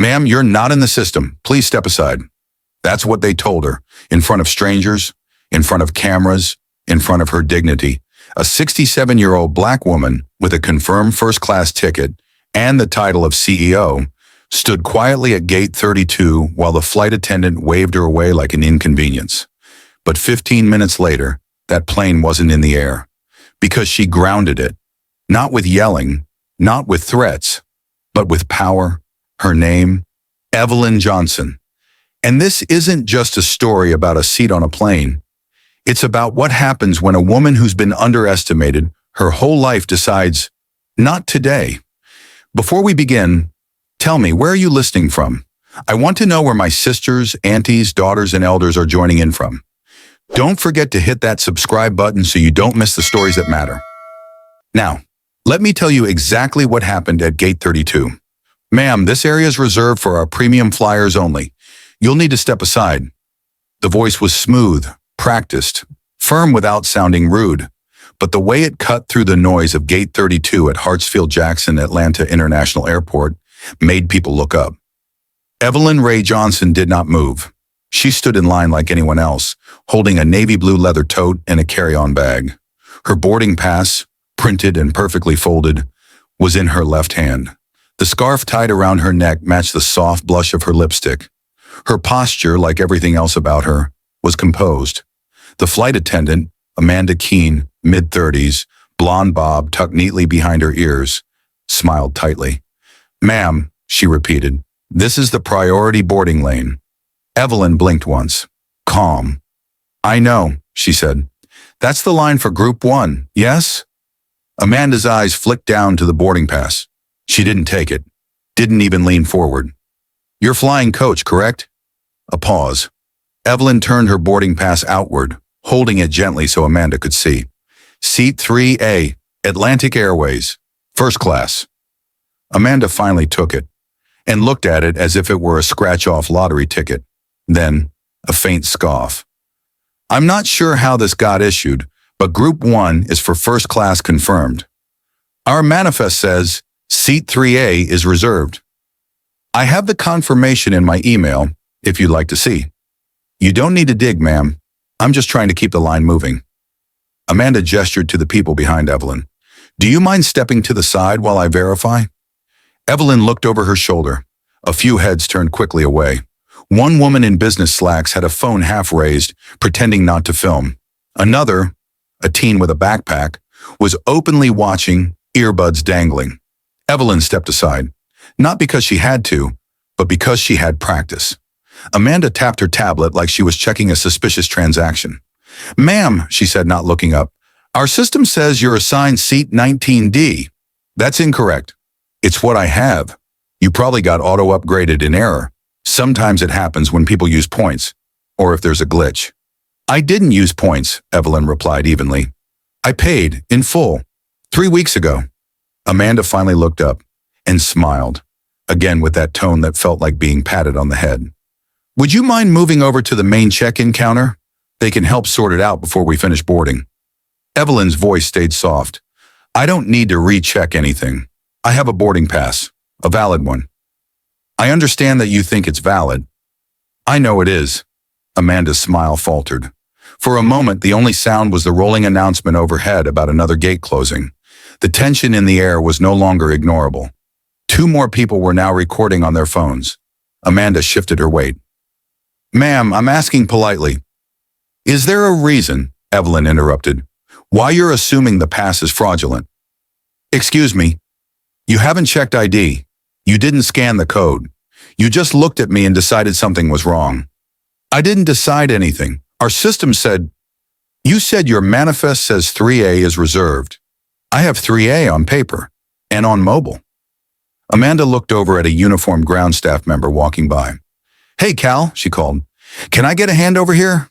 Ma'am, you're not in the system. Please step aside. That's what they told her, in front of strangers, in front of cameras, in front of her dignity. A 67-year-old black woman with a confirmed first-class ticket and the title of CEO stood quietly at gate 32 while the flight attendant waved her away like an inconvenience. But 15 minutes later, that plane wasn't in the air because she grounded it, not with yelling, not with threats, but with power. Her name, Evelyn Johnson. And this isn't just a story about a seat on a plane. It's about what happens when a woman who's been underestimated her whole life decides, not today. Before we begin, tell me, where are you listening from? I want to know where my sisters, aunties, daughters, and elders are joining in from. Don't forget to hit that subscribe button so you don't miss the stories that matter. Now, let me tell you exactly what happened at gate 32. Ma'am, this area is reserved for our premium flyers only. You'll need to step aside. The voice was smooth, practiced, firm without sounding rude, but the way it cut through the noise of gate 32 at Hartsfield-Jackson Atlanta International Airport made people look up. Evelyn Ray Johnson did not move. She stood in line like anyone else, holding a navy blue leather tote and a carry-on bag. Her boarding pass, printed and perfectly folded, was in her left hand. The scarf tied around her neck matched the soft blush of her lipstick. Her posture, like everything else about her, was composed. The flight attendant, Amanda Keene, mid-30s, blonde bob tucked neatly behind her ears, smiled tightly. Ma'am, she repeated, this is the priority boarding lane. Evelyn blinked once. Calm. I know, she said. That's the line for Group 1, yes? Amanda's eyes flicked down to the boarding pass. She didn't take it. Didn't even lean forward. You're flying coach, correct? A pause. Evelyn turned her boarding pass outward, holding it gently so Amanda could see. Seat 3A, Atlantic Airways, first class. Amanda finally took it and looked at it as if it were a scratch-off lottery ticket. Then, a faint scoff. I'm not sure how this got issued, but Group 1 is for first class confirmed. Our manifest says Seat 3A is reserved. I have the confirmation in my email, if you'd like to see. You don't need to dig, ma'am. I'm just trying to keep the line moving. Amanda gestured to the people behind Evelyn. Do you mind stepping to the side while I verify? Evelyn looked over her shoulder. A few heads turned quickly away. One woman in business slacks had a phone half raised, pretending not to film. Another, a teen with a backpack, was openly watching, earbuds dangling. Evelyn stepped aside, not because she had to, but because she had practice. Amanda tapped her tablet like she was checking a suspicious transaction. Ma'am, she said, not looking up, our system says you're assigned seat 19D. That's incorrect. It's what I have. You probably got auto-upgraded in error. Sometimes it happens when people use points, or if there's a glitch. I didn't use points, Evelyn replied evenly. I paid, in full, 3 weeks ago. Amanda finally looked up and smiled, again with that tone that felt like being patted on the head. Would you mind moving over to the main check-in counter? They can help sort it out before we finish boarding. Evelyn's voice stayed soft. I don't need to recheck anything. I have a boarding pass, a valid one. I understand that you think it's valid. I know it is. Amanda's smile faltered. For a moment, the only sound was the rolling announcement overhead about another gate closing. The tension in the air was no longer ignorable. 2 more people were now recording on their phones. Amanda shifted her weight. Ma'am, I'm asking politely. Is there a reason, Evelyn interrupted, why you're assuming the pass is fraudulent? Excuse me. You haven't checked ID. You didn't scan the code. You just looked at me and decided something was wrong. I didn't decide anything. Our system said, you said your manifest says 3A is reserved. I have 3A on paper and on mobile. Amanda looked over at a uniformed ground staff member walking by. Hey, Cal, she called. Can I get a hand over here?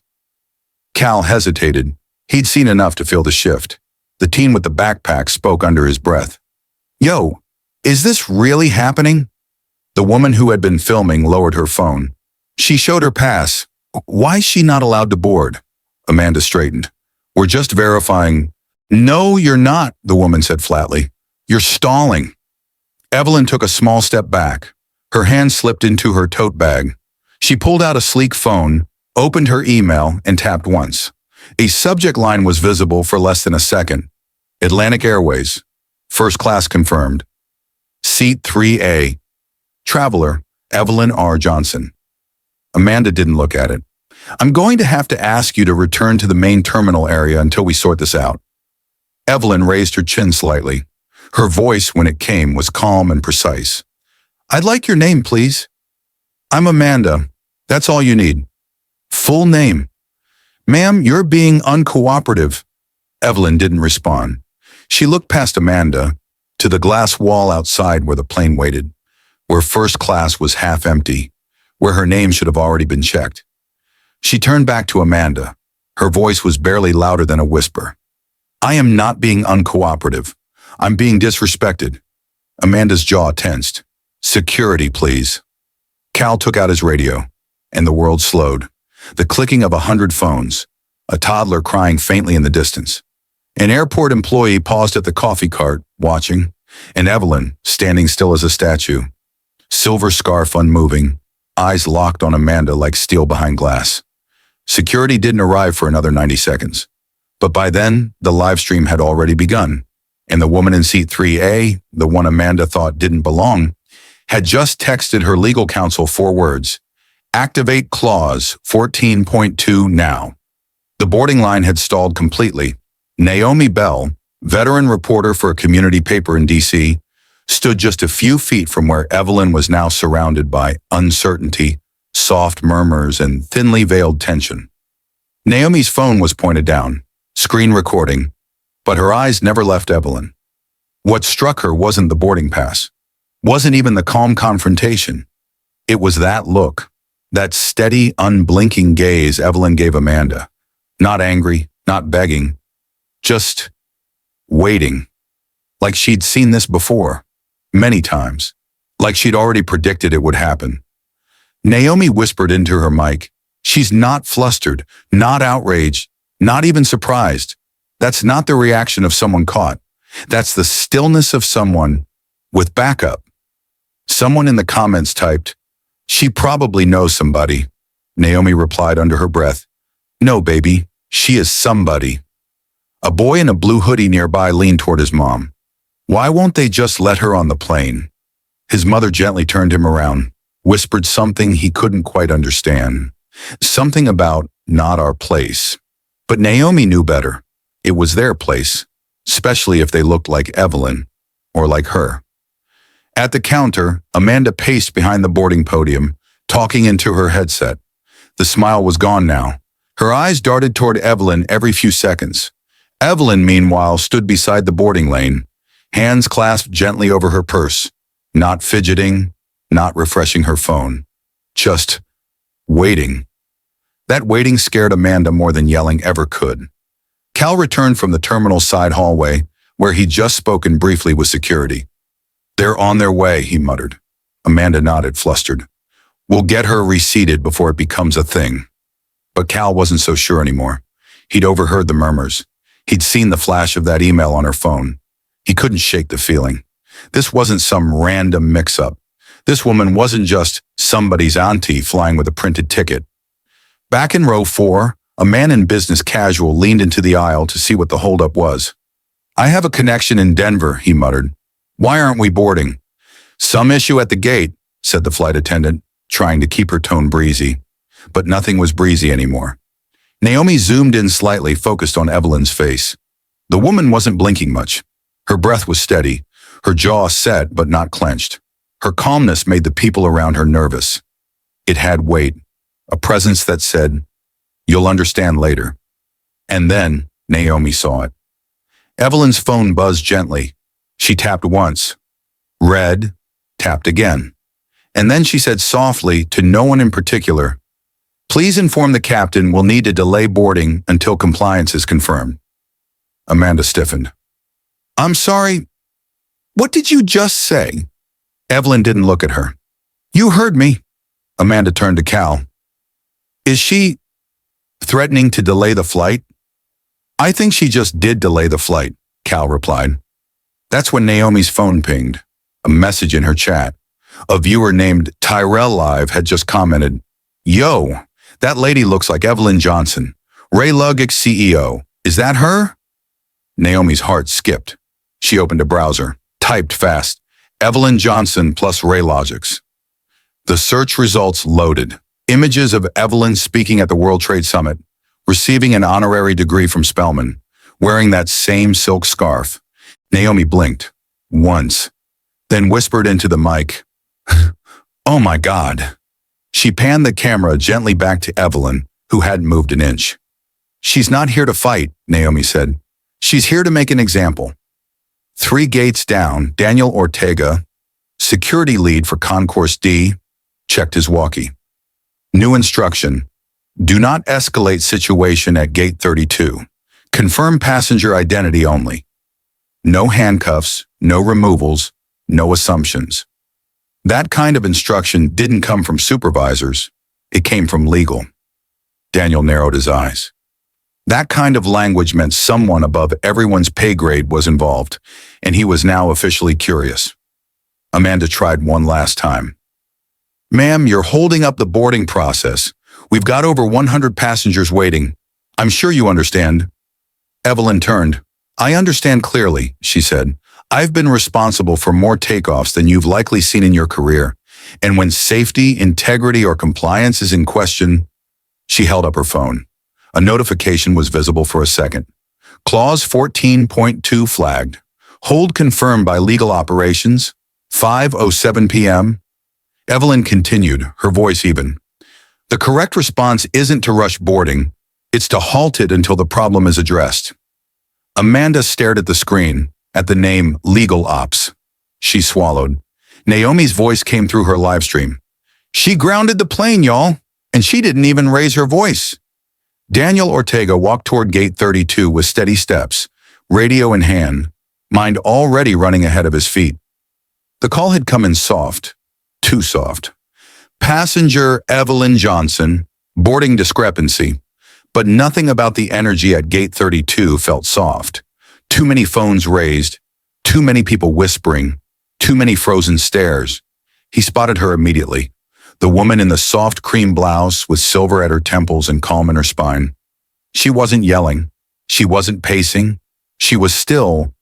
Cal hesitated. He'd seen enough to feel the shift. The teen with the backpack spoke under his breath. Yo, is this really happening? The woman who had been filming lowered her phone. She showed her pass. Why is she not allowed to board? Amanda straightened. We're just verifying. No, you're not, the woman said flatly. You're stalling. Evelyn took a small step back. Her hand slipped into her tote bag. She pulled out a sleek phone, opened her email, and tapped once. A subject line was visible for less than a second. Atlantic Airways. First class confirmed. Seat 3A. Traveler, Evelyn R. Johnson. Amanda didn't look at it. I'm going to have to ask you to return to the main terminal area until we sort this out. Evelyn raised her chin slightly. Her voice, when it came, was calm and precise. I'd like your name, please. I'm Amanda. That's all you need. Full name. Ma'am, you're being uncooperative. Evelyn didn't respond. She looked past Amanda to the glass wall outside where the plane waited, where first class was half empty, where her name should have already been checked. She turned back to Amanda. Her voice was barely louder than a whisper. I am not being uncooperative. I'm being disrespected. Amanda's jaw tensed. Security, please. Cal took out his radio, and the world slowed. The clicking of 100 phones, a toddler crying faintly in the distance. An airport employee paused at the coffee cart, watching, and Evelyn, standing still as a statue. Silver scarf unmoving, eyes locked on Amanda like steel behind glass. Security didn't arrive for another 90 seconds. But by then, the live stream had already begun, and the woman in seat 3A, the one Amanda thought didn't belong, had just texted her legal counsel 4 words. Activate clause 14.2 now. The boarding line had stalled completely. Naomi Bell, veteran reporter for a community paper in D.C., stood just a few feet from where Evelyn was now surrounded by uncertainty, soft murmurs, and thinly veiled tension. Naomi's phone was pointed down, screen recording, but her eyes never left Evelyn. What struck her wasn't the boarding pass, wasn't even the calm confrontation. It was that look, that steady, unblinking gaze Evelyn gave Amanda. Not angry, not begging, just waiting. Like she'd seen this before, many times, like she'd already predicted it would happen. Naomi whispered into her mic, she's not flustered, not outraged, not even surprised. That's not the reaction of someone caught. That's the stillness of someone with backup. Someone in the comments typed, she probably knows somebody. Naomi replied under her breath, no, baby, she is somebody. A boy in a blue hoodie nearby leaned toward his mom. Why won't they just let her on the plane? His mother gently turned him around, whispered something he couldn't quite understand. Something about not our place. But Naomi knew better. It was their place, especially if they looked like Evelyn or like her. At the counter, Amanda paced behind the boarding podium, talking into her headset. The smile was gone now. Her eyes darted toward Evelyn every few seconds. Evelyn, meanwhile, stood beside the boarding lane, hands clasped gently over her purse, not fidgeting, not refreshing her phone, just waiting. That waiting scared Amanda more than yelling ever could. Cal returned from the terminal side hallway, where he'd just spoken briefly with security. They're on their way, he muttered. Amanda nodded, flustered. We'll get her reseated before it becomes a thing. But Cal wasn't so sure anymore. He'd overheard the murmurs. He'd seen the flash of that email on her phone. He couldn't shake the feeling. This wasn't some random mix-up. This woman wasn't just somebody's auntie flying with a printed ticket. Back in row 4, a man in business casual leaned into the aisle to see what the holdup was. I have a connection in Denver, he muttered. Why aren't we boarding? Some issue at the gate, said the flight attendant, trying to keep her tone breezy. But nothing was breezy anymore. Naomi zoomed in slightly, focused on Evelyn's face. The woman wasn't blinking much. Her breath was steady, her jaw set but not clenched. Her calmness made the people around her nervous. It had weight, a presence that said, you'll understand later. And then Naomi saw it. Evelyn's phone buzzed gently. She tapped once, read, tapped again. And then she said softly, to no one in particular, please inform the captain we'll need to delay boarding until compliance is confirmed. Amanda stiffened. I'm sorry, what did you just say? Evelyn didn't look at her. You heard me. Amanda turned to Cal. Is she threatening to delay the flight? I think she just did delay the flight, Cal replied. That's when Naomi's phone pinged, a message in her chat. A viewer named Tyrell Live had just commented, "Yo, that lady looks like Evelyn Johnson, Ray Luggick's CEO. Is that her?" Naomi's heart skipped. She opened a browser, typed fast, "Evelyn Johnson plus Ray Logix." The search results loaded. Images of Evelyn speaking at the World Trade Summit, receiving an honorary degree from Spelman, wearing that same silk scarf. Naomi blinked, once, then whispered into the mic, "Oh my God." She panned the camera gently back to Evelyn, who hadn't moved an inch. "She's not here to fight," Naomi said. "She's here to make an example." 3 gates down, Daniel Ortega, security lead for Concourse D, checked his walkie. New instruction: do not escalate situation at gate 32. Confirm passenger identity only. No handcuffs, no removals, no assumptions. That kind of instruction didn't come from supervisors. It came from legal. Daniel narrowed his eyes. That kind of language meant someone above everyone's pay grade was involved, and he was now officially curious. Amanda tried one last time. "Ma'am, you're holding up the boarding process. We've got over 100 passengers waiting. I'm sure you understand." Evelyn turned. "I understand clearly," she said. "I've been responsible for more takeoffs than you've likely seen in your career. And when safety, integrity, or compliance is in question..." She held up her phone. A notification was visible for a second. Clause 14.2 flagged. Hold confirmed by legal operations, 5:07 p.m. Evelyn continued, her voice even. "The correct response isn't to rush boarding. It's to halt it until the problem is addressed." Amanda stared at the screen, at the name Legal Ops. She swallowed. Naomi's voice came through her live stream. "She grounded the plane, y'all, and she didn't even raise her voice." Daniel Ortega walked toward gate 32 with steady steps, radio in hand, mind already running ahead of his feet. The call had come in soft, too soft. "Passenger Evelyn Johnson, boarding discrepancy." But nothing about the energy at gate 32 felt soft. Too many phones raised, too many people whispering, too many frozen stares. He spotted her immediately. The woman in the soft cream blouse with silver at her temples and calm in her spine. She wasn't yelling. She wasn't pacing. She was still,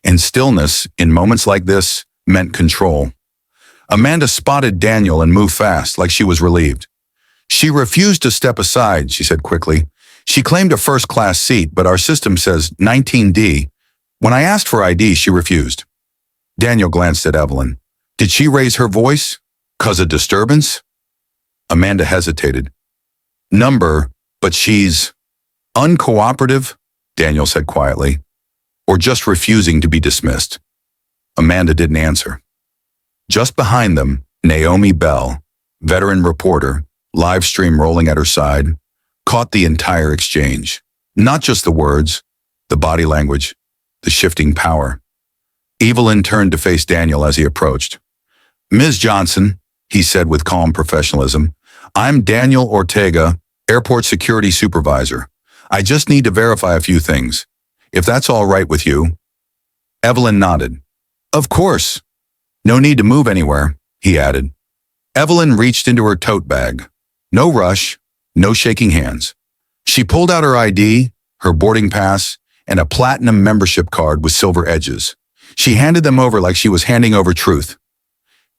and stillness, in moments like this, meant control. Amanda spotted Daniel and moved fast, like she was relieved. "She refused to step aside," she said quickly. "She claimed a first-class seat, but our system says 19D. When I asked for ID, she refused." Daniel glanced at Evelyn. "Did she raise her voice? 'Cause of disturbance?" Amanda hesitated. "Number, but she's uncooperative," Daniel said quietly, "or just refusing to be dismissed." Amanda didn't answer. Just behind them, Naomi Bell, veteran reporter, live stream rolling at her side, caught the entire exchange. Not just the words, the body language, the shifting power. Evelyn turned to face Daniel as he approached. "Ms. Johnson," he said with calm professionalism, "I'm Daniel Ortega, airport security supervisor. I just need to verify a few things. If that's all right with you." Evelyn nodded. "Of course. No need to move anywhere," he added. Evelyn reached into her tote bag. No rush, no shaking hands. She pulled out her ID, her boarding pass, and a platinum membership card with silver edges. She handed them over like she was handing over truth.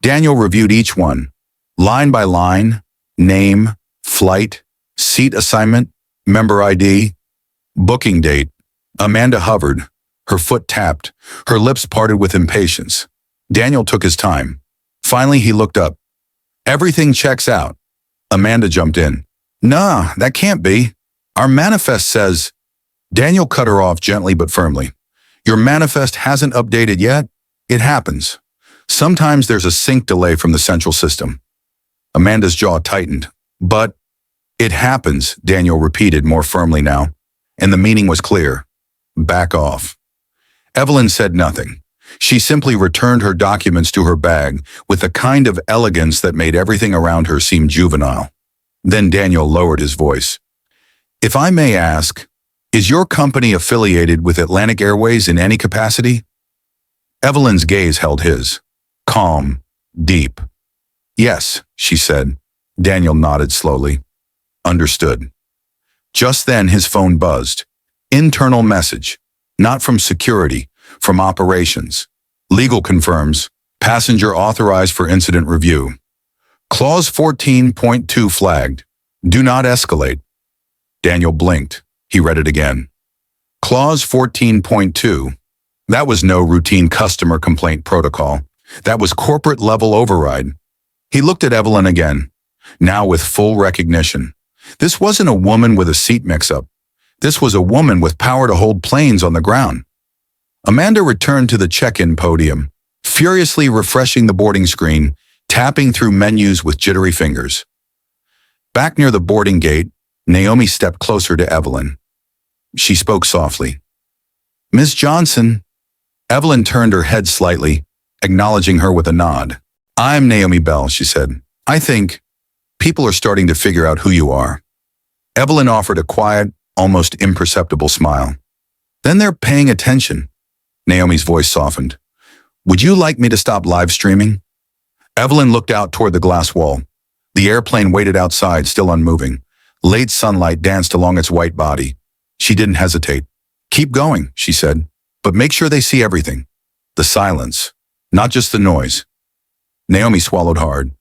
Daniel reviewed each one, line by line, name, flight, seat assignment, member ID, booking date. Amanda hovered, her foot tapped, her lips parted with impatience. Daniel took his time. Finally, he looked up. "Everything checks out." Amanda jumped in. "Nah, that can't be. Our manifest says..." Daniel cut her off gently but firmly. "Your manifest hasn't updated yet? It happens. Sometimes there's a sync delay from the central system." Amanda's jaw tightened. "But..." "It happens," Daniel repeated more firmly now, and the meaning was clear. "Back off." Evelyn said nothing. She simply returned her documents to her bag with a kind of elegance that made everything around her seem juvenile. Then Daniel lowered his voice. "If I may ask, is your company affiliated with Atlantic Airways in any capacity?" Evelyn's gaze held his. Calm, deep. Yes, she said. Daniel nodded slowly. Understood. Just then his phone buzzed. Internal message. Not from security, from operations. Legal confirms. Passenger authorized for incident review. Clause 14.2 flagged. Do not escalate. Daniel blinked. He read it again. Clause 14.2. That was no routine customer complaint protocol. That was corporate-level override. He looked at Evelyn again, now with full recognition. This wasn't a woman with a seat mix-up. This was a woman with power to hold planes on the ground. Amanda returned to the check-in podium, furiously refreshing the boarding screen, tapping through menus with jittery fingers. Back near the boarding gate, Naomi stepped closer to Evelyn. She spoke softly. Miss Johnson. Evelyn turned her head slightly, acknowledging her with a nod. I'm Naomi Bell, she said. I think people are starting to figure out who you are. Evelyn offered a quiet, almost imperceptible smile. Then they're paying attention. Naomi's voice softened. Would you like me to stop live streaming? Evelyn looked out toward the glass wall. The airplane waited outside, still unmoving. Late sunlight danced along its white body. She didn't hesitate. Keep going, she said, but make sure they see everything. The silence, not just the noise. Naomi swallowed hard.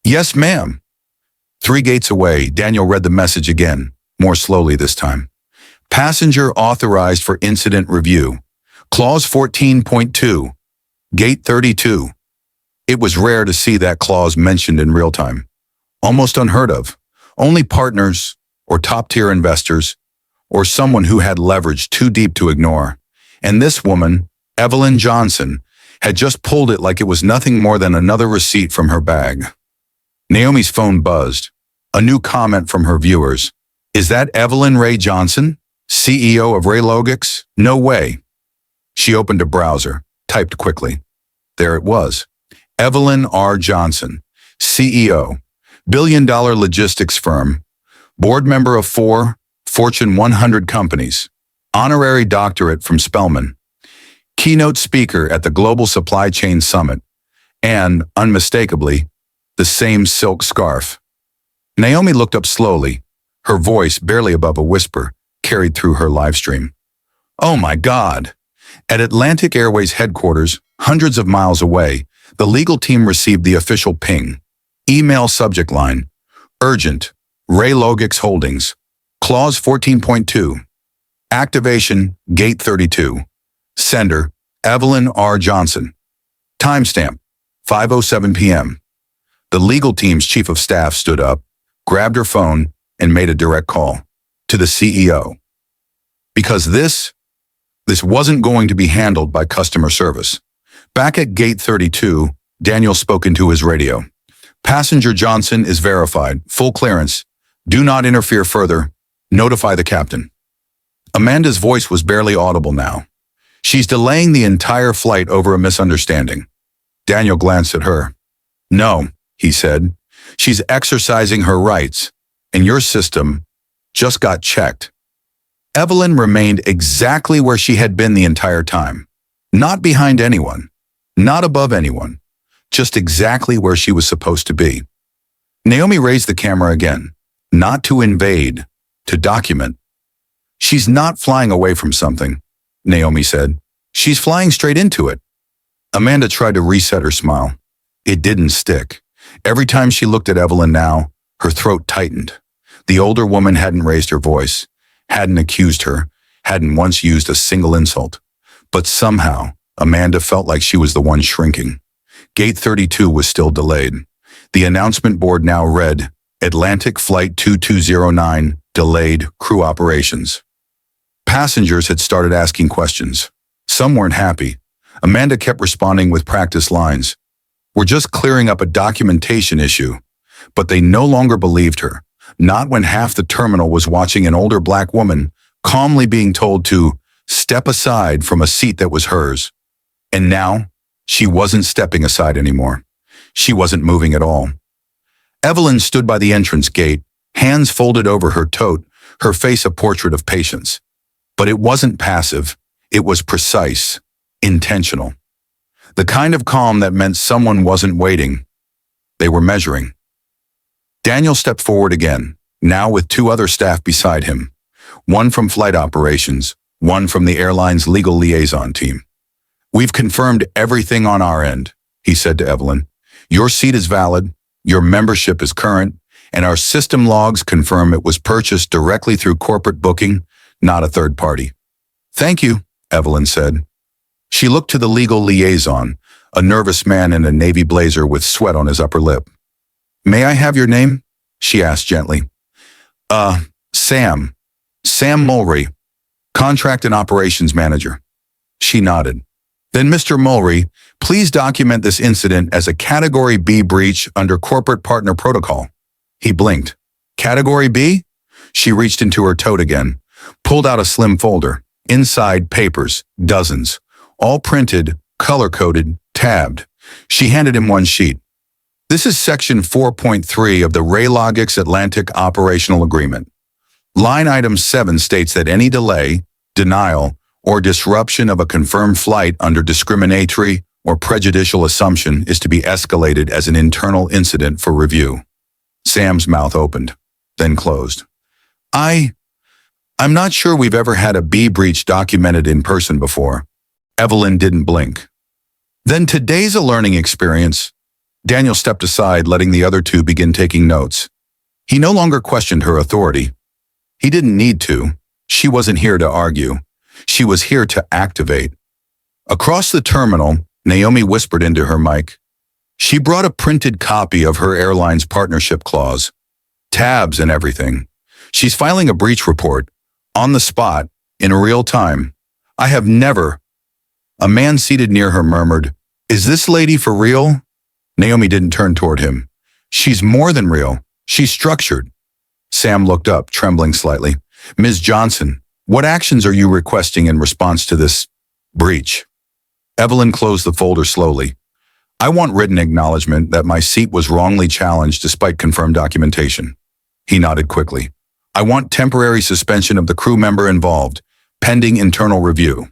Yes, ma'am. 3 gates away, Daniel read the message again, more slowly this time. Passenger authorized for incident review. Clause 14.2. Gate 32. It was rare to see that clause mentioned in real time. Almost unheard of. Only partners, or top-tier investors, or someone who had leverage too deep to ignore. And this woman, Evelyn Johnson, had just pulled it like it was nothing more than another receipt from her bag. Naomi's phone buzzed. A new comment from her viewers. Is that Evelyn Ray Johnson, CEO of Raylogics? No way. She opened a browser, typed quickly. There it was. Evelyn R. Johnson, CEO, billion-dollar logistics firm, board member of 4 Fortune 100 companies, honorary doctorate from Spelman, keynote speaker at the Global Supply Chain Summit, and, unmistakably, the same silk scarf. Naomi looked up slowly, her voice barely above a whisper, carried through her live stream. Oh my God! At Atlantic Airways headquarters, hundreds of miles away, the legal team received the official ping. Email subject line, urgent, Raylogics Holdings, Clause 14.2, activation, Gate 32, sender, Evelyn R. Johnson, timestamp, 5:07 p.m. The legal team's chief of staff stood up, grabbed her phone, and made a direct call to the CEO. Because this wasn't going to be handled by customer service. Back at Gate 32, Daniel spoke into his radio. Passenger Johnson is verified, full clearance. Do not interfere further. Notify the captain. Amanda's voice was barely audible now. She's delaying the entire flight over a misunderstanding. Daniel glanced at her. No, he said. She's exercising her rights, and your system just got checked. Evelyn remained exactly where she had been the entire time. Not behind anyone, not above anyone, just exactly where she was supposed to be. Naomi raised the camera again, not to invade, to document. She's not flying away from something, Naomi said. She's flying straight into it. Amanda tried to reset her smile. It didn't stick. Every time she looked at Evelyn now, her throat tightened. The older woman hadn't raised her voice, hadn't accused her, hadn't once used a single insult. But somehow, Amanda felt like she was the one shrinking. Gate 32 was still delayed. The announcement board now read, Atlantic Flight 2209, delayed, crew operations. Passengers had started asking questions. Some weren't happy. Amanda kept responding with practice lines. We're just clearing up a documentation issue. But they no longer believed her, not when half the terminal was watching an older black woman calmly being told to step aside from a seat that was hers. And now, she wasn't stepping aside anymore. She wasn't moving at all. Evelyn stood by the entrance gate, hands folded over her tote, her face a portrait of patience. But it wasn't passive. It was precise, intentional. The kind of calm that meant someone wasn't waiting. They were measuring. Daniel stepped forward again, now with two other staff beside him. One from flight operations, one from the airline's legal liaison team. "We've confirmed everything on our end," he said to Evelyn. "Your seat is valid, your membership is current, and our system logs confirm it was purchased directly through corporate booking, not a third party." "Thank you," Evelyn said. She looked to the legal liaison, a nervous man in a navy blazer with sweat on his upper lip. "May I have your name?" she asked gently. Sam. Sam Mulry, Contract and Operations Manager." She nodded. "Then, Mr. Mulry, please document this incident as a Category B breach under Corporate Partner Protocol." He blinked. "Category B?" She reached into her tote again, pulled out a slim folder. Inside, papers, dozens, all printed, color-coded, tabbed. She handed him one sheet. "This is Section 4.3 of the Raylogics Atlantic Operational Agreement. Line item 7 states that any delay, denial, or disruption of a confirmed flight under discriminatory or prejudicial assumption is to be escalated as an internal incident for review." Sam's mouth opened, then closed. I'm not sure we've ever had a B breach documented in person before." Evelyn didn't blink. "Then today's a learning experience." Daniel stepped aside, letting the other two begin taking notes. He no longer questioned her authority. He didn't need to. She wasn't here to argue. She was here to activate. Across the terminal, Naomi whispered into her mic. She brought a printed copy of her airline's partnership clause. Tabs and everything. She's filing a breach report. On the spot, in real time. "I have never." A man seated near her murmured, "Is this lady for real?" Naomi didn't turn toward him. "She's more than real. She's structured." Sam looked up, trembling slightly. "Ms. Johnson, what actions are you requesting in response to this breach?" Evelyn closed the folder slowly. "I want written acknowledgement that my seat was wrongly challenged despite confirmed documentation." He nodded quickly. "I want temporary suspension of the crew member involved, pending internal review."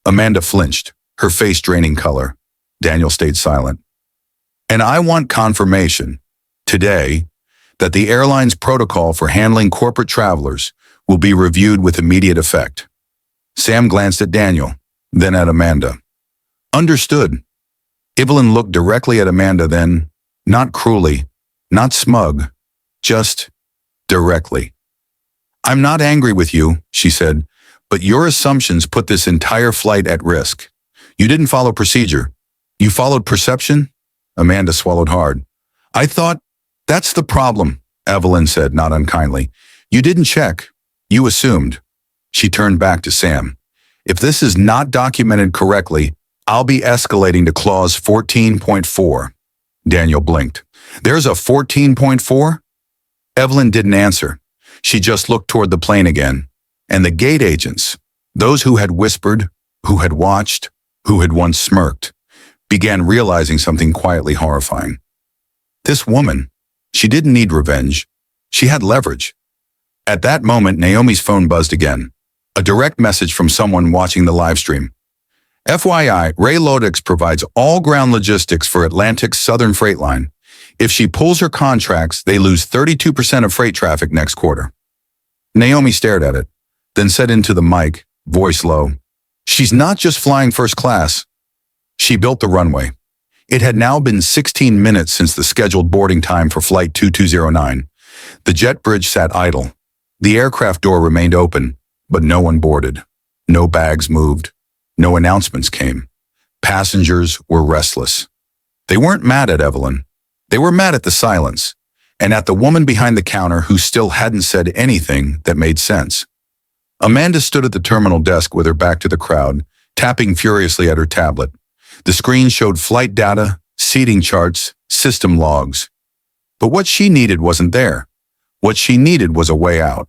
Amanda flinched, her face draining color. Daniel stayed silent. "And I want confirmation, today, that the airline's protocol for handling corporate travelers will be reviewed with immediate effect." Sam glanced at Daniel, then at Amanda. "Understood." Evelyn looked directly at Amanda then, not cruelly, not smug, just directly. "I'm not angry with you," she said, "but your assumptions put this entire flight at risk. You didn't follow procedure. You followed perception?" Amanda swallowed hard. "I thought, that's the problem," Evelyn said, not unkindly. "You didn't check. You assumed." She turned back to Sam. "If this is not documented correctly, I'll be escalating to clause 14.4. Daniel blinked. "There's a 14.4? Evelyn didn't answer. She just looked toward the plane again. And the gate agents, those who had whispered, who had watched, who had once smirked, began realizing something quietly horrifying. This woman, she didn't need revenge. She had leverage. At that moment, Naomi's phone buzzed again. A direct message from someone watching the live stream. "FYI, Raylogics provides all ground logistics for Atlantic's Southern Freight Line. If she pulls her contracts, they lose 32% of freight traffic next quarter." Naomi stared at it, then said into the mic, voice low, "She's not just flying first class." She built the runway. It had now been 16 minutes since the scheduled boarding time for Flight 2209. The jet bridge sat idle. The aircraft door remained open, but no one boarded. No bags moved. No announcements came. Passengers were restless. They weren't mad at Evelyn. They were mad at the silence, and at the woman behind the counter who still hadn't said anything that made sense. Amanda stood at the terminal desk with her back to the crowd, tapping furiously at her tablet. The screen showed flight data, seating charts, system logs. But what she needed wasn't there. What she needed was a way out.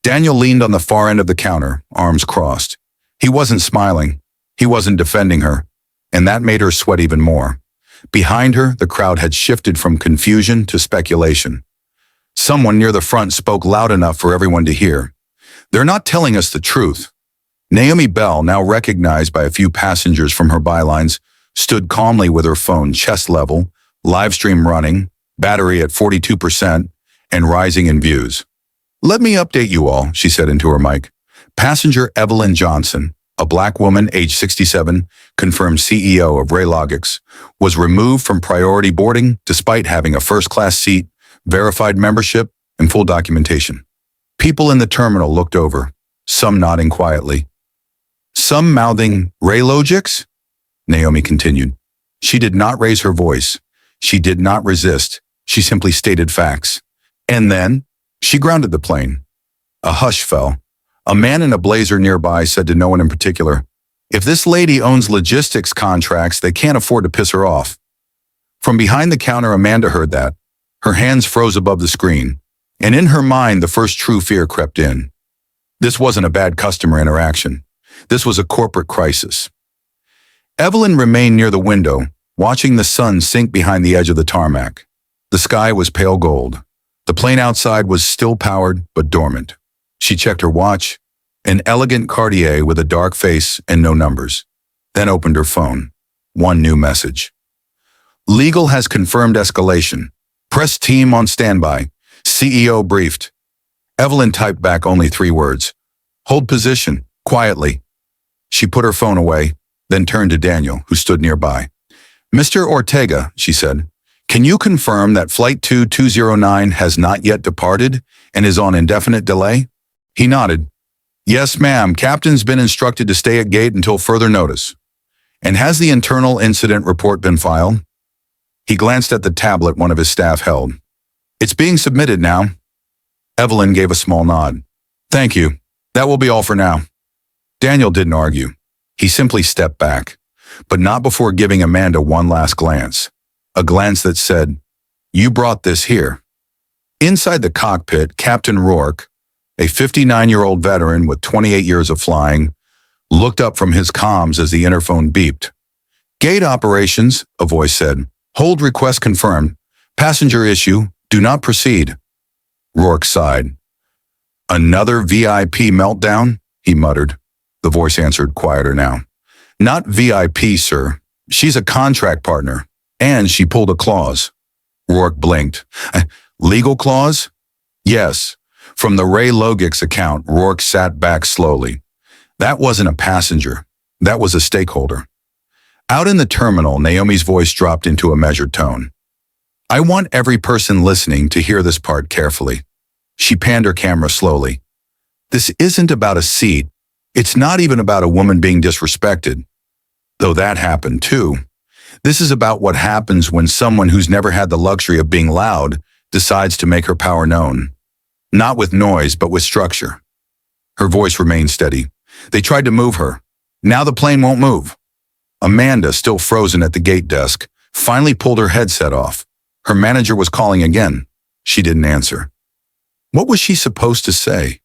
Daniel leaned on the far end of the counter, arms crossed. He wasn't smiling. He wasn't defending her, and that made her sweat even more. Behind her, the crowd had shifted from confusion to speculation. Someone near the front spoke loud enough for everyone to hear. "They're not telling us the truth." Naomi Bell, now recognized by a few passengers from her bylines, stood calmly with her phone chest level, live stream running, battery at 42%, and rising in views. "Let me update you all," she said into her mic. Passenger Evelyn Johnson, a black woman age 67, confirmed CEO of Raylogics, was removed from priority boarding despite having a first-class seat, verified membership, and full documentation. People in the terminal looked over, some nodding quietly. Some mouthing, "Raylogics?" Naomi continued. She did not raise her voice. She did not resist. She simply stated facts. And then, she grounded the plane. A hush fell. A man in a blazer nearby said to no one in particular, "If this lady owns logistics contracts, they can't afford to piss her off." From behind the counter, Amanda heard that. Her hands froze above the screen, and in her mind, the first true fear crept in. This wasn't a bad customer interaction. This was a corporate crisis. Evelyn remained near the window, watching the sun sink behind the edge of the tarmac. The sky was pale gold. The plane outside was still powered, but dormant. She checked her watch, an elegant Cartier with a dark face and no numbers, then opened her phone. One new message. "Legal has confirmed escalation. Press team on standby. CEO briefed." Evelyn typed back only 3 words. "Hold position, quietly." She put her phone away, then turned to Daniel, who stood nearby. "Mr. Ortega," she said, "can you confirm that Flight 2209 has not yet departed and is on indefinite delay?" He nodded. "Yes, ma'am. Captain's been instructed to stay at gate until further notice." "And has the internal incident report been filed?" He glanced at the tablet one of his staff held. "It's being submitted now." Evelyn gave a small nod. "Thank you. That will be all for now." Daniel didn't argue. He simply stepped back, but not before giving Amanda one last glance. A glance that said, "You brought this here." Inside the cockpit, Captain Rourke, a 59-year-old veteran with 28 years of flying, looked up from his comms as the interphone beeped. "Gate operations," a voice said. "Hold request confirmed. Passenger issue. Do not proceed." Rourke sighed. "Another VIP meltdown?" he muttered. The voice answered, quieter now. "Not VIP, sir. She's a contract partner, and she pulled a clause." Rourke blinked. "Legal clause?" "Yes." From the Raylogics account, Rourke sat back slowly. That wasn't a passenger. That was a stakeholder. Out in the terminal, Naomi's voice dropped into a measured tone. "I want every person listening to hear this part carefully." She panned her camera slowly. "This isn't about a seat. It's not even about a woman being disrespected, though that happened too. This is about what happens when someone who's never had the luxury of being loud decides to make her power known. Not with noise, but with structure." Her voice remained steady. "They tried to move her. Now the plane won't move." Amanda, still frozen at the gate desk, finally pulled her headset off. Her manager was calling again. She didn't answer. What was she supposed to say?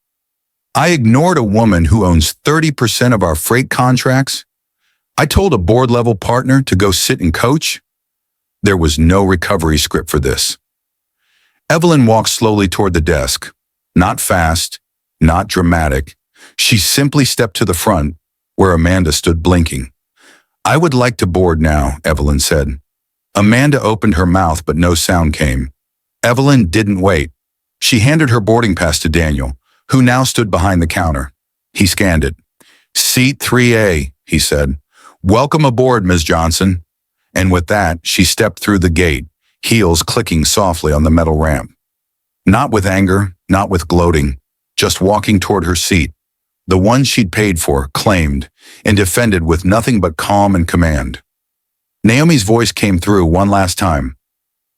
"I ignored a woman who owns 30% of our freight contracts? I told a board-level partner to go sit and coach?" There was no recovery script for this. Evelyn walked slowly toward the desk. Not fast, not dramatic. She simply stepped to the front, where Amanda stood blinking. "I would like to board now," Evelyn said. Amanda opened her mouth, but no sound came. Evelyn didn't wait. She handed her boarding pass to Daniel, who now stood behind the counter. He scanned it. "Seat 3A, he said. "Welcome aboard, Ms. Johnson." And with that, she stepped through the gate, heels clicking softly on the metal ramp. Not with anger, not with gloating, just walking toward her seat, the one she'd paid for, claimed, and defended with nothing but calm and command. Naomi's voice came through one last time.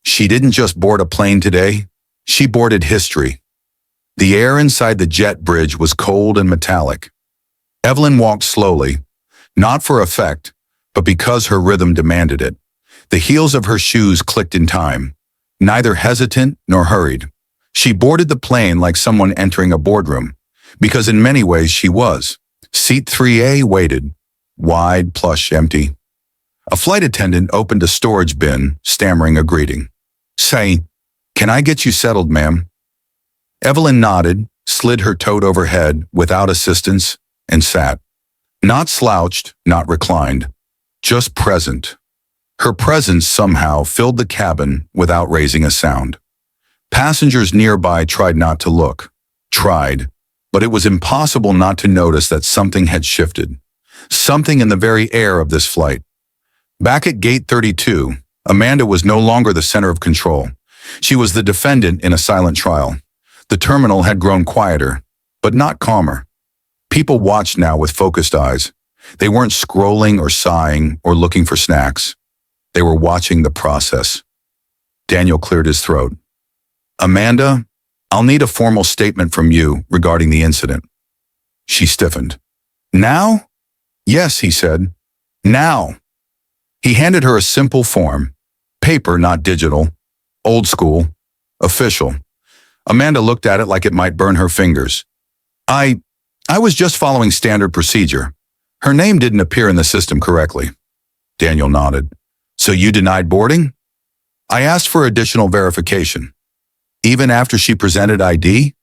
She didn't just board a plane today, she boarded history. The air inside the jet bridge was cold and metallic. Evelyn walked slowly, not for effect, but because her rhythm demanded it. The heels of her shoes clicked in time, neither hesitant nor hurried. She boarded the plane like someone entering a boardroom, because in many ways she was. Seat 3A waited, wide, plush, empty. A flight attendant opened a storage bin, stammering a greeting. "Say, can I get you settled, ma'am?" Evelyn nodded, slid her tote overhead without assistance, and sat. Not slouched, not reclined, just present. Her presence somehow filled the cabin without raising a sound. Passengers nearby tried not to look. Tried, but it was impossible not to notice that something had shifted. Something in the very air of this flight. Back at gate 32, Amanda was no longer the center of control. She was the defendant in a silent trial. The terminal had grown quieter, but not calmer. People watched now with focused eyes. They weren't scrolling or sighing or looking for snacks. They were watching the process. Daniel cleared his throat. Amanda, I'll need a formal statement from you regarding the incident. She stiffened. Now? Yes, he said. Now. He handed her a simple form. Paper, not digital. Old school. Official. Amanda looked at it like it might burn her fingers. I was just following standard procedure. Her name didn't appear in the system correctly. Daniel nodded. So you denied boarding? I asked for additional verification. Even after she presented ID?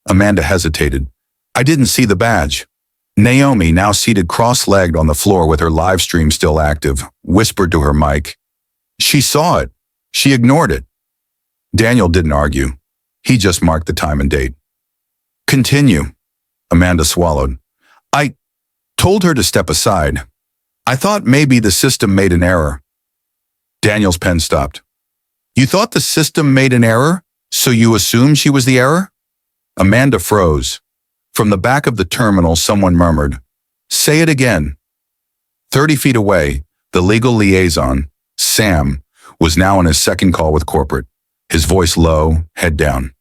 Amanda hesitated. I didn't see the badge. Naomi, now seated cross-legged on the floor with her live stream still active, whispered to her mic. She saw it. She ignored it. Daniel didn't argue. He just marked the time and date. Continue. Amanda swallowed. I told her to step aside. I thought maybe the system made an error. Daniel's pen stopped. You thought the system made an error, so you assumed she was the error? Amanda froze. From the back of the terminal, someone murmured, Say it again. 30 feet away, the legal liaison, Sam, was now on his second call with corporate, his voice low, head down.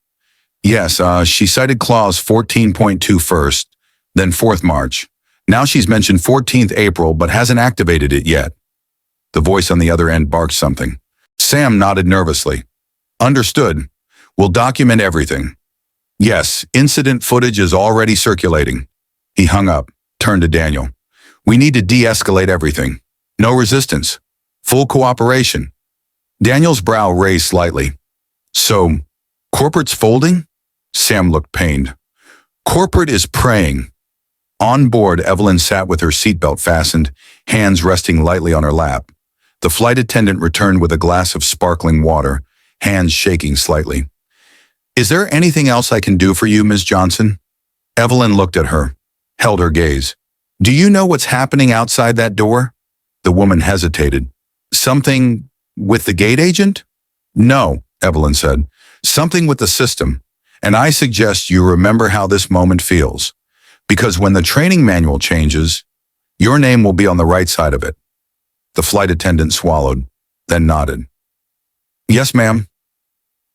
Yes, she cited clause 14.2 first, then 4th March. Now she's mentioned 14th April, but hasn't activated it yet. The voice on the other end barked something. Sam nodded nervously. Understood. We'll document everything. Yes, incident footage is already circulating. He hung up, turned to Daniel. We need to de-escalate everything. No resistance. Full cooperation. Daniel's brow raised slightly. So, corporate's folding? Sam looked pained. Corporate is praying. On board, Evelyn sat with her seatbelt fastened, hands resting lightly on her lap. The flight attendant returned with a glass of sparkling water, hands shaking slightly. Is there anything else I can do for you, Ms. Johnson? Evelyn looked at her, held her gaze. Do you know what's happening outside that door? The woman hesitated. Something with the gate agent? No, Evelyn said. Something with the system. And I suggest you remember how this moment feels. Because when the training manual changes, your name will be on the right side of it. The flight attendant swallowed, then nodded. Yes, ma'am.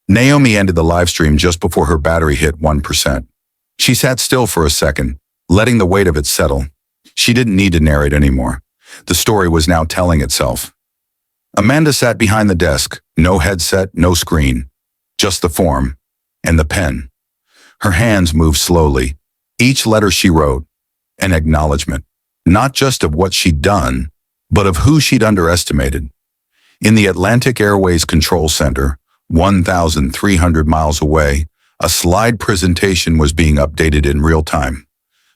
Naomi ended the live stream just before her battery hit 1%. She sat still for a second, letting the weight of it settle. She didn't need to narrate anymore. The story was now telling itself. Amanda sat behind the desk, no headset, no screen, just the form and the pen. Her hands moved slowly. Each letter she wrote, an acknowledgement, not just of what she'd done, but of who she'd underestimated. In the Atlantic Airways Control Center, 1,300 miles away, a slide presentation was being updated in real time.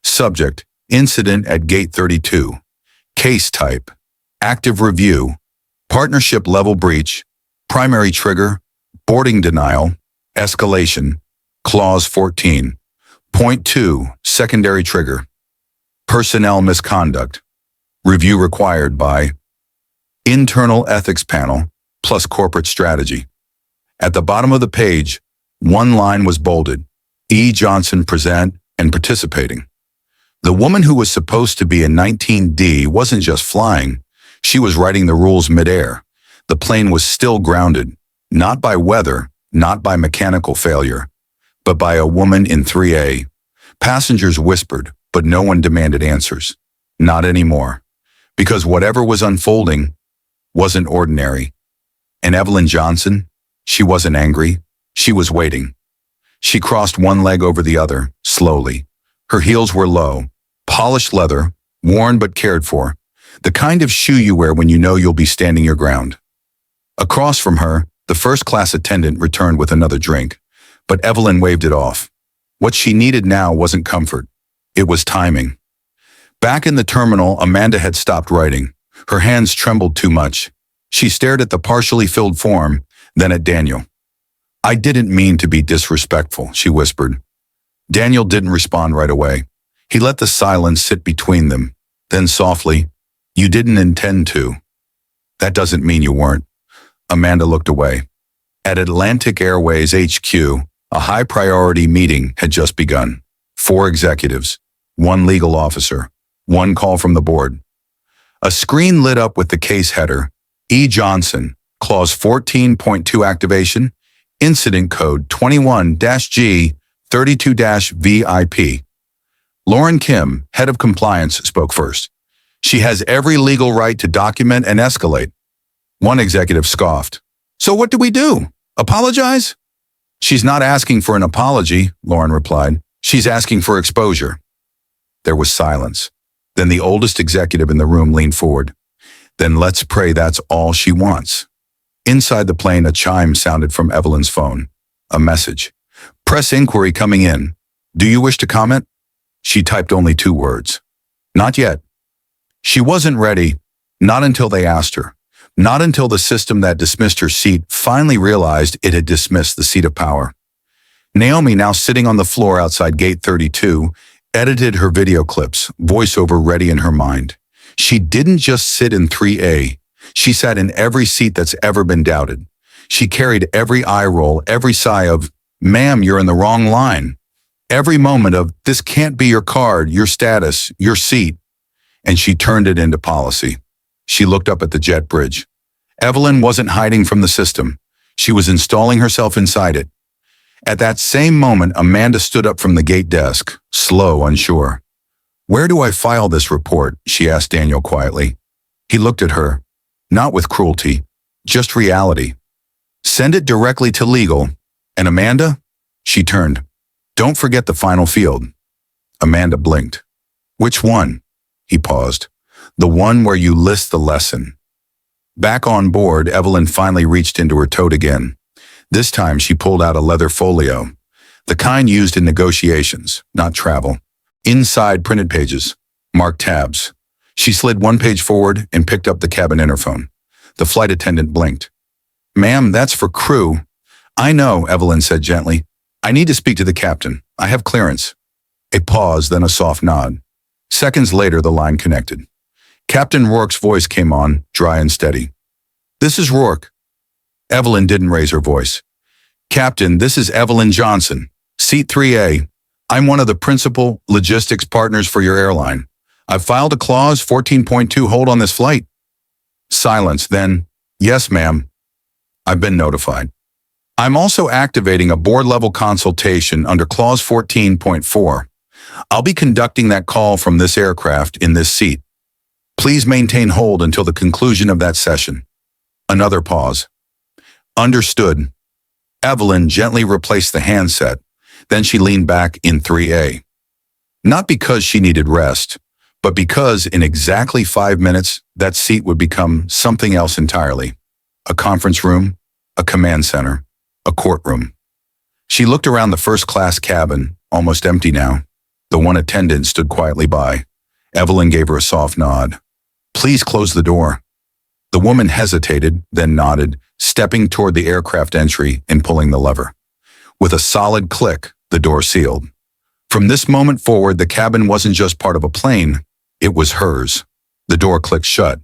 Subject, incident at gate 32. Case type, active review, partnership level breach, primary trigger, boarding denial, escalation, clause 14. Point 2, secondary trigger, personnel misconduct, review required by internal ethics panel plus corporate strategy. At the bottom of the page, one line was bolded, E. Johnson present and participating. The woman who was supposed to be in 19D wasn't just flying, she was writing the rules midair. The plane was still grounded, not by weather, not by mechanical failure, but by a woman in 3A. Passengers whispered, but no one demanded answers. Not anymore. Because whatever was unfolding wasn't ordinary. And Evelyn Johnson, she wasn't angry. She was waiting. She crossed one leg over the other, slowly. Her heels were low, polished leather, worn but cared for. The kind of shoe you wear when you know you'll be standing your ground. Across from her, the first-class attendant returned with another drink. But Evelyn waved it off. What she needed now wasn't comfort. It was timing. Back in the terminal, Amanda had stopped writing. Her hands trembled too much. She stared at the partially filled form, then at Daniel. "I didn't mean to be disrespectful," she whispered. Daniel didn't respond right away. He let the silence sit between them. Then softly, "You didn't intend to." "That doesn't mean you weren't." Amanda looked away. At Atlantic Airways HQ, a high-priority meeting had just begun. 4 executives, 1 legal officer, 1 call from the board. A screen lit up with the case header, E. Johnson, Clause 14.2 activation, Incident Code 21-G32-VIP. Lauren Kim, head of compliance, spoke first. "She has every legal right to document and escalate." One executive scoffed. "So what do we do? Apologize?" "She's not asking for an apology," Lauren replied. "She's asking for exposure." There was silence. Then the oldest executive in the room leaned forward. "Then let's pray that's all she wants." Inside the plane, a chime sounded from Evelyn's phone. A message. "Press inquiry coming in. Do you wish to comment?" She typed only 2 words. "Not yet." She wasn't ready, not until they asked her. Not until the system that dismissed her seat finally realized it had dismissed the seat of power. Naomi, now sitting on the floor outside Gate 32, edited her video clips, voiceover ready in her mind. She didn't just sit in 3A. She sat in every seat that's ever been doubted. She carried every eye roll, every sigh of, "Ma'am, you're in the wrong line." Every moment of, "This can't be your card, your status, your seat." And she turned it into policy. She looked up at the jet bridge. Evelyn wasn't hiding from the system. She was installing herself inside it. At that same moment, Amanda stood up from the gate desk, slow, unsure. "Where do I file this report?" she asked Daniel quietly. He looked at her, not with cruelty, just reality. "Send it directly to legal. And Amanda?" She turned. "Don't forget the final field." Amanda blinked. "Which one?" He paused. "The one where you list the lesson." Back on board, Evelyn finally reached into her tote again. This time she pulled out a leather folio, the kind used in negotiations, not travel. Inside printed pages, marked tabs. She slid 1 page forward and picked up the cabin interphone. The flight attendant blinked. "Ma'am, that's for crew." "I know," Evelyn said gently. "I need to speak to the captain. I have clearance." A pause, then a soft nod. Seconds later, the line connected. Captain Rourke's voice came on, dry and steady. "This is Rourke." Evelyn didn't raise her voice. "Captain, this is Evelyn Johnson, Seat 3A. I'm one of the principal logistics partners for your airline. I've filed a Clause 14.2 hold on this flight." Silence, then, "Yes, ma'am. I've been notified. I'm also activating a board-level consultation under Clause 14.4. I'll be conducting that call from this aircraft in this seat. Please maintain hold until the conclusion of that session." Another pause. "Understood." Evelyn gently replaced the handset. Then she leaned back in 3A. Not because she needed rest, but because in exactly 5 minutes, that seat would become something else entirely. A conference room, a command center, a courtroom. She looked around the first-class cabin, almost empty now. The one attendant stood quietly by. Evelyn gave her a soft nod. "Please close the door." The woman hesitated, then nodded, stepping toward the aircraft entry and pulling the lever. With a solid click, the door sealed. From this moment forward, the cabin wasn't just part of a plane. It was hers. The door clicked shut.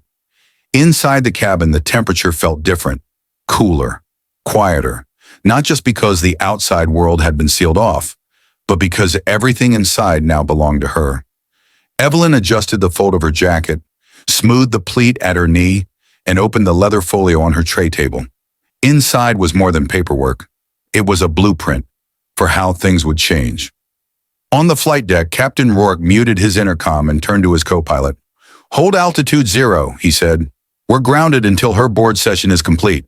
Inside the cabin, the temperature felt different, cooler, quieter, not just because the outside world had been sealed off, but because everything inside now belonged to her. Evelyn adjusted the fold of her jacket, smoothed the pleat at her knee, and opened the leather folio on her tray table. Inside was more than paperwork. It was a blueprint for how things would change. On the flight deck, Captain Rourke muted his intercom and turned to his co-pilot. "Hold altitude 0, he said. "We're grounded until her board session is complete."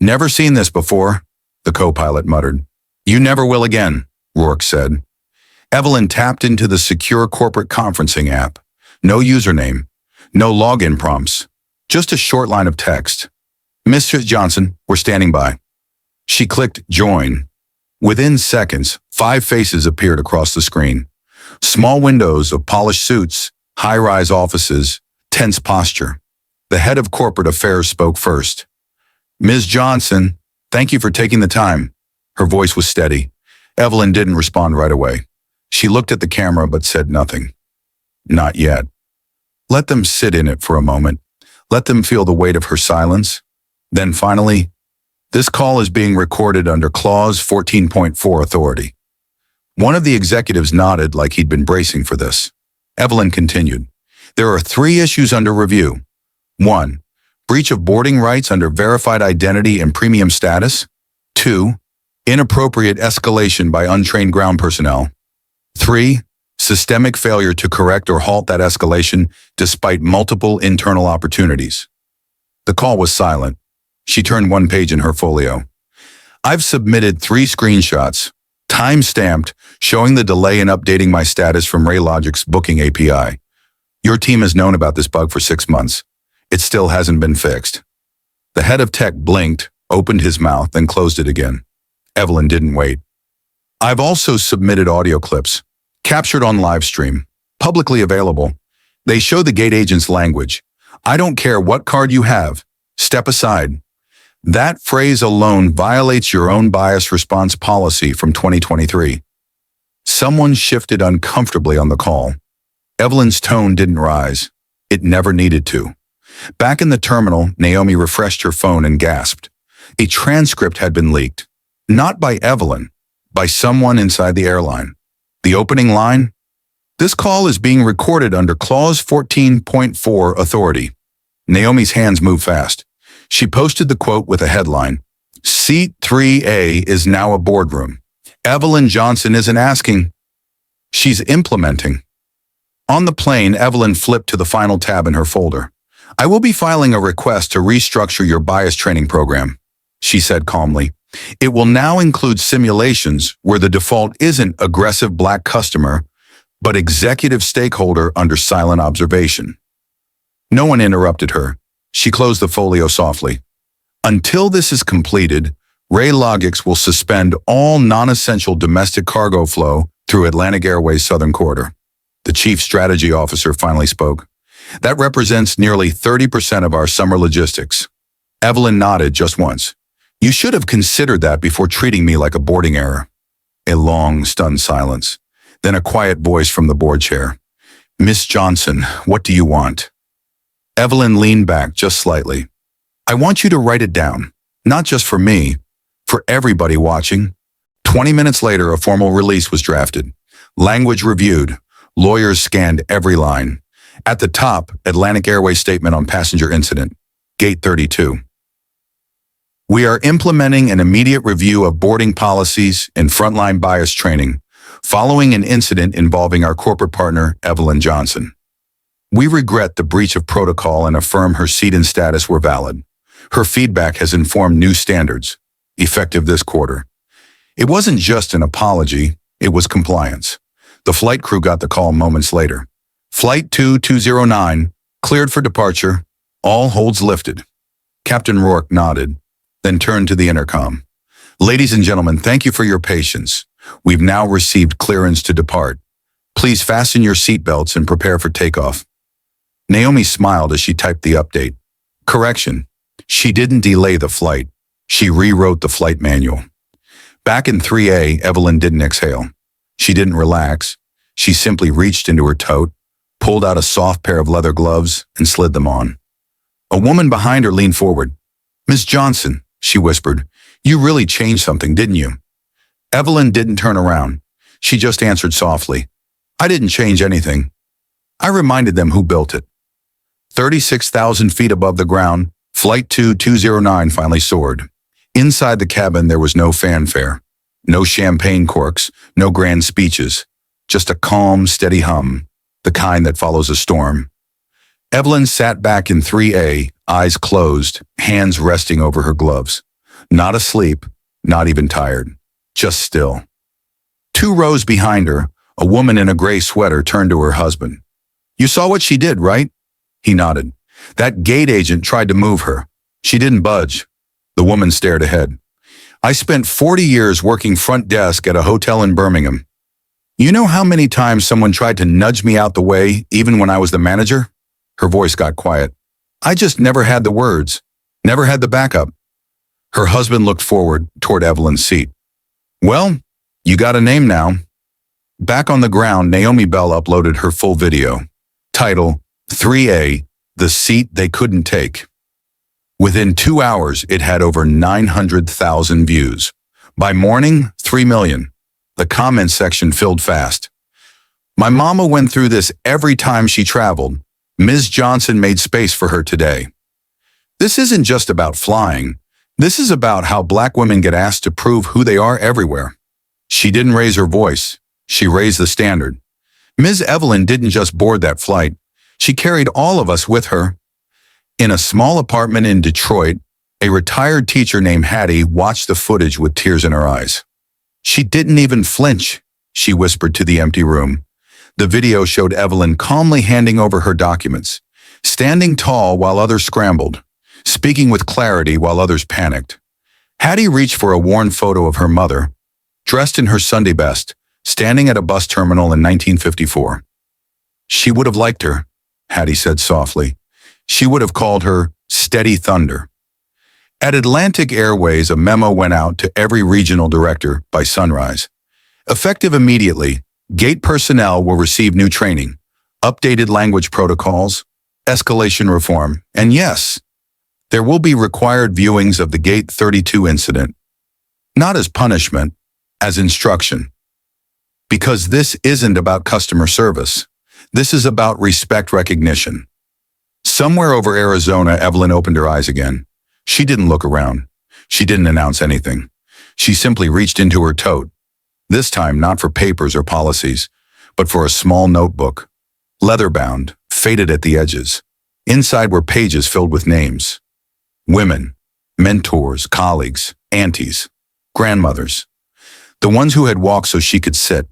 "Never seen this before," the co-pilot muttered. "You never will again," Rourke said. Evelyn tapped into the secure corporate conferencing app. No username, no login prompts, just a short line of text. "Mr. Johnson, we're standing by." She clicked Join. Within seconds, 5 faces appeared across the screen. Small windows of polished suits, high-rise offices, tense posture. The head of corporate affairs spoke first. Ms. Johnson, thank you for taking the time. Her voice was steady. Evelyn didn't respond right away. She looked at the camera but said nothing. Not yet. Let them sit in it for a moment. Let them feel the weight of her silence. Then finally, this call is being recorded under Clause 14.4 authority. One of the executives nodded like he'd been bracing for this. Evelyn continued. There are 3 issues under review. 1. Breach of boarding rights under verified identity and premium status. 2. Inappropriate escalation by untrained ground personnel. 3. Systemic failure to correct or halt that escalation despite multiple internal opportunities. The call was silent. She turned one page in her folio. I've submitted 3 screenshots, time-stamped, showing the delay in updating my status from Raylogic's booking API. Your team has known about this bug for 6 months. It still hasn't been fixed. The head of tech blinked, opened his mouth, then closed it again. Evelyn didn't wait. I've also submitted audio clips, captured on live stream, publicly available. They show the gate agent's language. I don't care what card you have. Step aside. That phrase alone violates your own bias response policy from 2023. Someone shifted uncomfortably on the call. Evelyn's tone didn't rise. It never needed to. Back in the terminal, Naomi refreshed her phone and gasped. A transcript had been leaked. Not by Evelyn, by someone inside the airline. The opening line? This call is being recorded under Clause 14.4 authority. Naomi's hands moved fast. She posted the quote with a headline. Seat 3A is now a boardroom. Evelyn Johnson isn't asking. She's implementing. On the plane, Evelyn flipped to the final tab in her folder. I will be filing a request to restructure your bias training program, she said calmly. It will now include simulations where the default isn't aggressive black customer, but executive stakeholder under silent observation. No one interrupted her. She closed the folio softly. Until this is completed, Raylogix will suspend all non-essential domestic cargo flow through Atlantic Airways Southern Corridor. The chief strategy officer finally spoke. That represents nearly 30% of our summer logistics. Evelyn nodded just once. You should have considered that before treating me like a boarding error. A long, stunned silence. Then a quiet voice from the board chair. Miss Johnson, what do you want? Evelyn leaned back just slightly. I want you to write it down, not just for me, for everybody watching. 20 minutes later, a formal release was drafted. Language reviewed. Lawyers scanned every line. At the top, Atlantic Airways statement on passenger incident. Gate 32. We are implementing an immediate review of boarding policies and frontline bias training, following an incident involving our corporate partner, Evelyn Johnson. We regret the breach of protocol and affirm her seat and status were valid. Her feedback has informed new standards, effective this quarter. It wasn't just an apology, it was compliance. The flight crew got the call moments later. Flight 2209, cleared for departure, all holds lifted. Captain Rourke nodded, then turned to the intercom. Ladies and gentlemen, thank you for your patience. We've now received clearance to depart. Please fasten your seatbelts and prepare for takeoff. Naomi smiled as she typed the update. Correction, she didn't delay the flight. She rewrote the flight manual. Back in 3A, Evelyn didn't exhale. She didn't relax. She simply reached into her tote, pulled out a soft pair of leather gloves, and slid them on. A woman behind her leaned forward. Miss Johnson, she whispered, you really changed something, didn't you? Evelyn didn't turn around. She just answered softly. I didn't change anything. I reminded them who built it. 36,000 feet above the ground, Flight 2209 finally soared. Inside the cabin, there was no fanfare, no champagne corks, no grand speeches, just a calm, steady hum, the kind that follows a storm. Evelyn sat back in 3A, eyes closed, hands resting over her gloves. Not asleep, not even tired, just still. 2 rows behind her, a woman in a gray sweater turned to her husband. You saw what she did, right? He nodded. That gate agent tried to move her. She didn't budge. The woman stared ahead. I spent 40 years working front desk at a hotel in Birmingham. You know how many times someone tried to nudge me out the way, even when I was the manager? Her voice got quiet. I just never had the words, never had the backup. Her husband looked forward toward Evelyn's seat. Well, you got a name now. Back on the ground, Naomi Bell uploaded her full video. Title, 3A, The Seat They Couldn't Take. Within 2 hours, it had over 900,000 views. By morning, 3 million. The comment section filled fast. My mama went through this every time she traveled. Ms. Johnson made space for her today. This isn't just about flying. This is about how Black women get asked to prove who they are everywhere. She didn't raise her voice. She raised the standard. Ms. Evelyn didn't just board that flight. She carried all of us with her. In a small apartment in Detroit, a retired teacher named Hattie watched the footage with tears in her eyes. She didn't even flinch, she whispered to the empty room. The video showed Evelyn calmly handing over her documents, standing tall while others scrambled, speaking with clarity while others panicked. Hattie reached for a worn photo of her mother, dressed in her Sunday best, standing at a bus terminal in 1954. She would have liked her, Hattie said softly. She would have called her Steady Thunder. At Atlantic Airways, a memo went out to every regional director by sunrise. Effective immediately, gate personnel will receive new training, updated language protocols, escalation reform, and yes, there will be required viewings of the Gate 32 incident. Not as punishment, as instruction. Because this isn't about customer service. This is about respect recognition. Somewhere over Arizona, Evelyn opened her eyes again. She didn't look around. She didn't announce anything. She simply reached into her tote. This time not for papers or policies, but for a small notebook. Leather-bound, faded at the edges. Inside were pages filled with names. Women, mentors, colleagues, aunties, grandmothers. The ones who had walked so she could sit.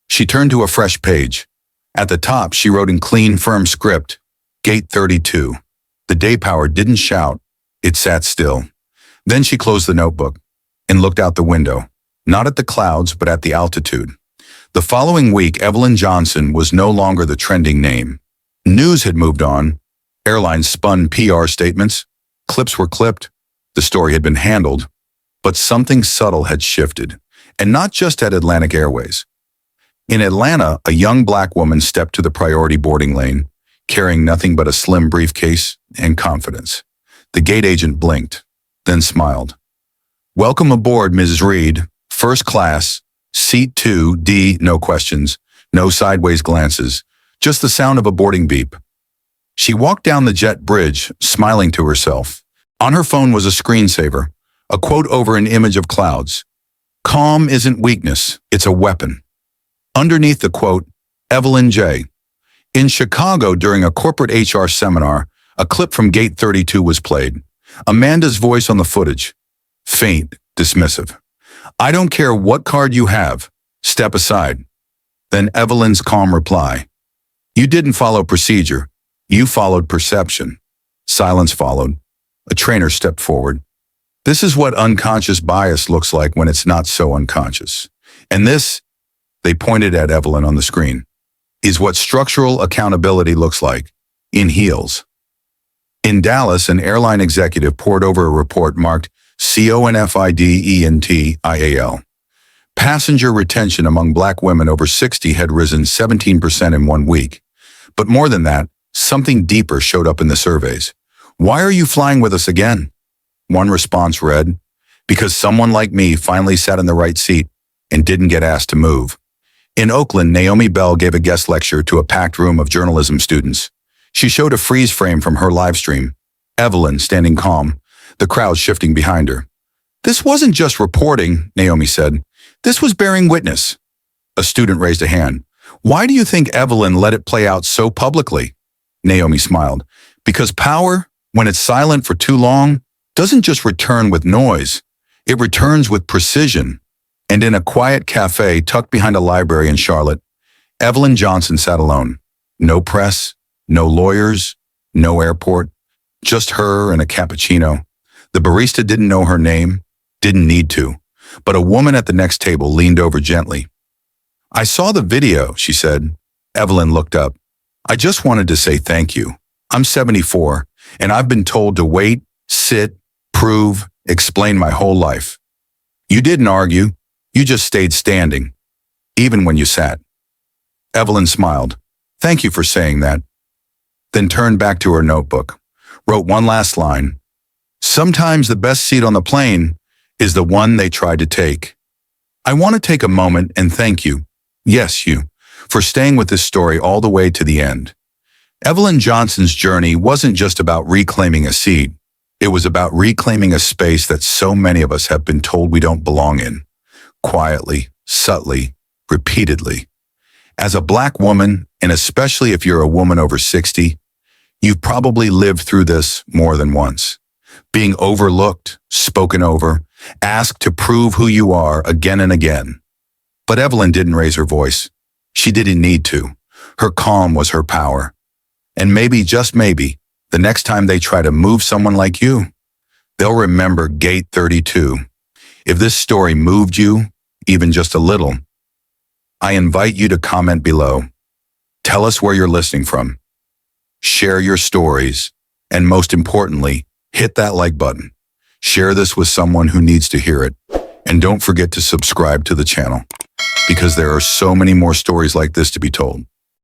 She turned to a fresh page. At the top, she wrote in clean, firm script, Gate 32. The day power didn't shout. It sat still. Then she closed the notebook and looked out the window, not at the clouds, but at the altitude. The following week, Evelyn Johnson was no longer the trending name. News had moved on. Airlines spun PR statements. Clips were clipped. The story had been handled. But something subtle had shifted, and not just at Atlantic Airways. In Atlanta, a young Black woman stepped to the priority boarding lane, carrying nothing but a slim briefcase and confidence. The gate agent blinked, then smiled. Welcome aboard, Mrs. Reed. First class, seat 2D, no questions, no sideways glances, just the sound of a boarding beep. She walked down the jet bridge, smiling to herself. On her phone was a screensaver, a quote over an image of clouds. Calm isn't weakness, it's a weapon. Underneath the quote, Evelyn J. In Chicago, during a corporate HR seminar, a clip from Gate 32 was played. Amanda's voice on the footage. Faint, dismissive. I don't care what card you have. Step aside. Then Evelyn's calm reply. You didn't follow procedure. You followed perception. Silence followed. A trainer stepped forward. This is what unconscious bias looks like when it's not so unconscious. And this, they pointed at Evelyn on the screen, is what structural accountability looks like, in heels. In Dallas, an airline executive pored over a report marked CONFIDENTIAL. Passenger retention among Black women over 60 had risen 17% in 1 week. But more than that, something deeper showed up in the surveys. Why are you flying with us again? One response read, because someone like me finally sat in the right seat and didn't get asked to move. In Oakland, Naomi Bell gave a guest lecture to a packed room of journalism students. She showed a freeze frame from her live stream. Evelyn standing calm, the crowd shifting behind her. This wasn't just reporting, Naomi said. This was bearing witness. A student raised a hand. Why do you think Evelyn let it play out so publicly? Naomi smiled. Because power, when it's silent for too long, doesn't just return with noise. It returns with precision. And in a quiet cafe tucked behind a library in Charlotte, Evelyn Johnson sat alone. No press, no lawyers, no airport, just her and a cappuccino. The barista didn't know her name, didn't need to, but a woman at the next table leaned over gently. I saw the video, she said. Evelyn looked up. I just wanted to say thank you. I'm 74, And I've been told to wait, sit, prove, explain my whole life. You didn't argue. You just stayed standing, even when you sat. Evelyn smiled. Thank you for saying that. Then turned back to her notebook, wrote one last line. Sometimes the best seat on the plane is the one they tried to take. I want to take a moment and thank you, yes, you, for staying with this story all the way to the end. Evelyn Johnson's journey wasn't just about reclaiming a seat. It was about reclaiming a space that so many of us have been told we don't belong in, quietly, subtly, repeatedly. As a Black woman, and especially if you're a woman over 60, you've probably lived through this more than once. Being overlooked, spoken over, asked to prove who you are again and again. But Evelyn didn't raise her voice. She didn't need to. Her calm was her power. And maybe, just maybe, the next time they try to move someone like you, they'll remember Gate 32. If this story moved you, even just a little, I invite you to comment below. Tell us where you're listening from. Share your stories, and most importantly, hit that like button. Share this with someone who needs to hear it. And don't forget to subscribe to the channel, because there are so many more stories like this to be told.